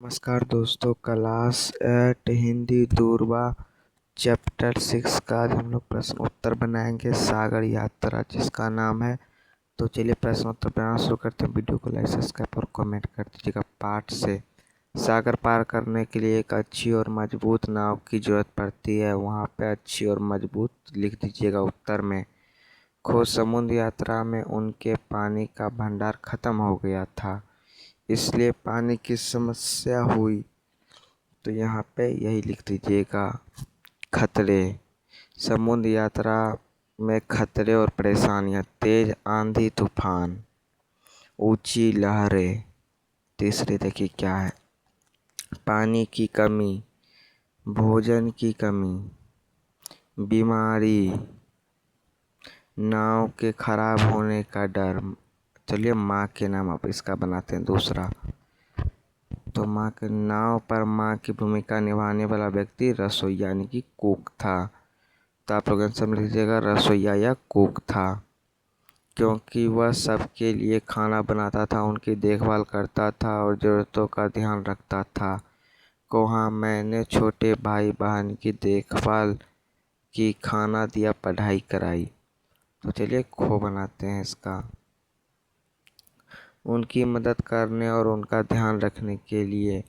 नमस्कार दोस्तों, class 8 Hindi दूरवा chapter 6 का आज हम लोग प्रश्न उत्तर बनाएंगे। सागर यात्रा जिसका नाम है। तो चलिए प्रश्न उत्तर बनाना शुरू करते हैं। वीडियो को लाइक सब्सक्राइब और कमेंट कर दीजिएगा। पाठ से सागर पार करने के लिए एक अच्छी और मजबूत नाव की जरूरत पड़ती है। वहाँ पे अच्छी और मजबूत लिख दीजिएगा उत्तर में। खोज समुद्र यात्रा में उनके पानी का भंडार खत्म हो गया था, इसलिए पानी की समस्या हुई। तो यहाँ पे यही लिख दीजिएगा। खतरे समुद्र यात्रा में खतरे और परेशानियाँ। तेज आंधी तूफान, ऊंची लहरें। तीसरी देखिए क्या है। पानी की कमी, भोजन की कमी, बीमारी, नाव के खराब होने का डर। चलिए माँ के नाम आप इसका बनाते हैं दूसरा। तो माँ के नाव पर माँ की भूमिका निभाने वाला व्यक्ति रसोईया यानी कि कुक था। तो आप लोग आंसर में लीजिएगा रसोईया या कुक था, क्योंकि वह सबके लिए खाना बनाता था, उनकी देखभाल करता था और ज़रूरतों का ध्यान रखता था। हाँ, मैंने छोटे भाई बहन की देखभाल की, खाना दिया, पढ़ाई कराई। तो चलिए खो बनाते हैं इसका। उनकी मदद करने और उनका ध्यान रखने के लिए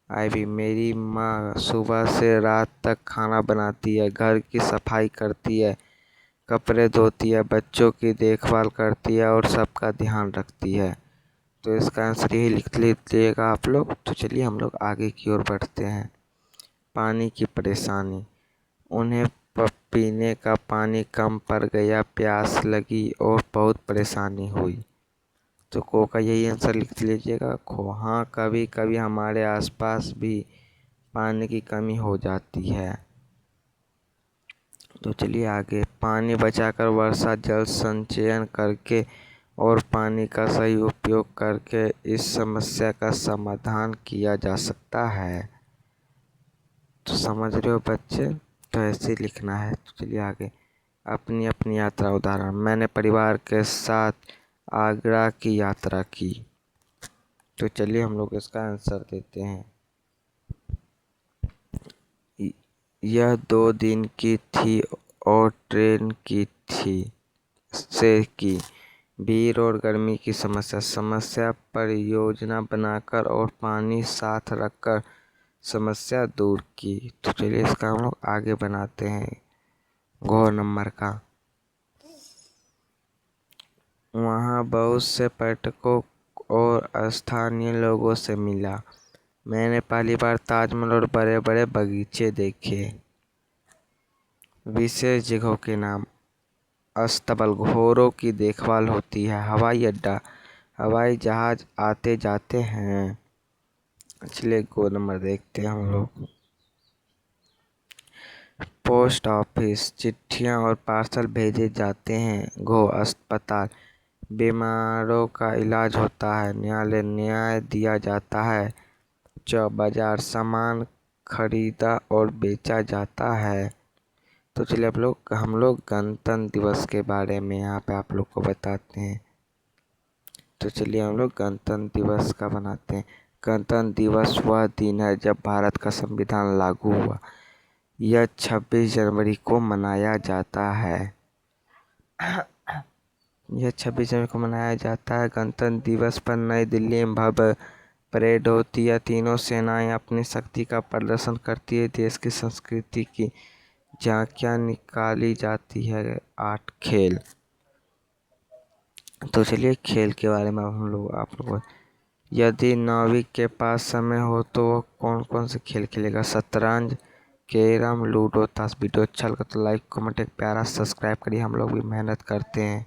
आई भी। मेरी माँ सुबह से रात तक खाना बनाती है, घर की सफाई करती है, कपड़े धोती है, बच्चों की देखभाल करती है और सबका ध्यान रखती है। तो इसका आंसर यही लिख लीजिएगा आप लोग। तो चलिए हम लोग आगे की ओर बढ़ते हैं। पानी की परेशानी। उन्हें पीने का पानी कम पड़ गया, प्यास लगी और बहुत परेशानी हुई। तो को का यही आंसर लिख लीजिएगा। खो हाँ, कभी कभी हमारे आसपास भी पानी की कमी हो जाती है। तो चलिए आगे। पानी बचाकर, वर्षा जल संचयन करके और पानी का सही उपयोग करके इस समस्या का समाधान किया जा सकता है। तो समझ रहे हो बच्चे, तो ऐसे लिखना है। तो चलिए आगे। अपनी अपनी यात्रा उदाहरण। मैंने परिवार के साथ आगरा की यात्रा की। तो चलिए हम लोग इसका आंसर देते हैं। यह 2 दिन की थी और ट्रेन की की भीड़ और गर्मी की समस्या पर योजना बनाकर और पानी साथ रखकर समस्या दूर की। तो चलिए इसका हम लोग आगे बनाते हैं। घ नंबर का। वहाँ बहुत से पर्यटकों और स्थानीय लोगों से मिला। मैंने पहली बार ताजमहल और बड़े बड़े बगीचे देखे। विशेष जगहों के नाम। अस्तबल, घोड़ों की देखभाल होती है। हवाई अड्डा, हवाई जहाज आते जाते हैं। चलिए गो नंबर देखते हैं हम लोग। पोस्ट ऑफिस, चिट्ठियाँ और पार्सल भेजे जाते हैं। घो अस्पताल, बीमारों का इलाज होता है। न्यायालय, न्याय दिया जाता है। बाजार, सामान खरीदा और बेचा जाता है। तो चलिए हम लोग गणतंत्र दिवस के बारे में यहाँ पे आप लोग को बताते हैं। तो चलिए हम लोग गणतंत्र दिवस का बनाते हैं। गणतंत्र दिवस वह दिन है जब भारत का संविधान लागू हुआ। यह 26 जनवरी को मनाया जाता है। यह 26 जनवरी को मनाया जाता है। गणतंत्र दिवस पर नई दिल्ली में भव्य परेड होती है। तीनों सेनाएं अपनी शक्ति का प्रदर्शन करती है। देश की संस्कृति की झांकियां निकाली जाती है। 8 खेल। तो चलिए खेल के बारे में हम लोग आप लोगों को। यदि नाविक के पास समय हो तो वह कौन कौन से खेल खेलेगा? शतरंज, कैरम, लूडो, ताश। वीडियो अच्छा लगा तो लाइक कमेंट एक प्यारा सब्सक्राइब करिए। हम लोग भी मेहनत करते हैं।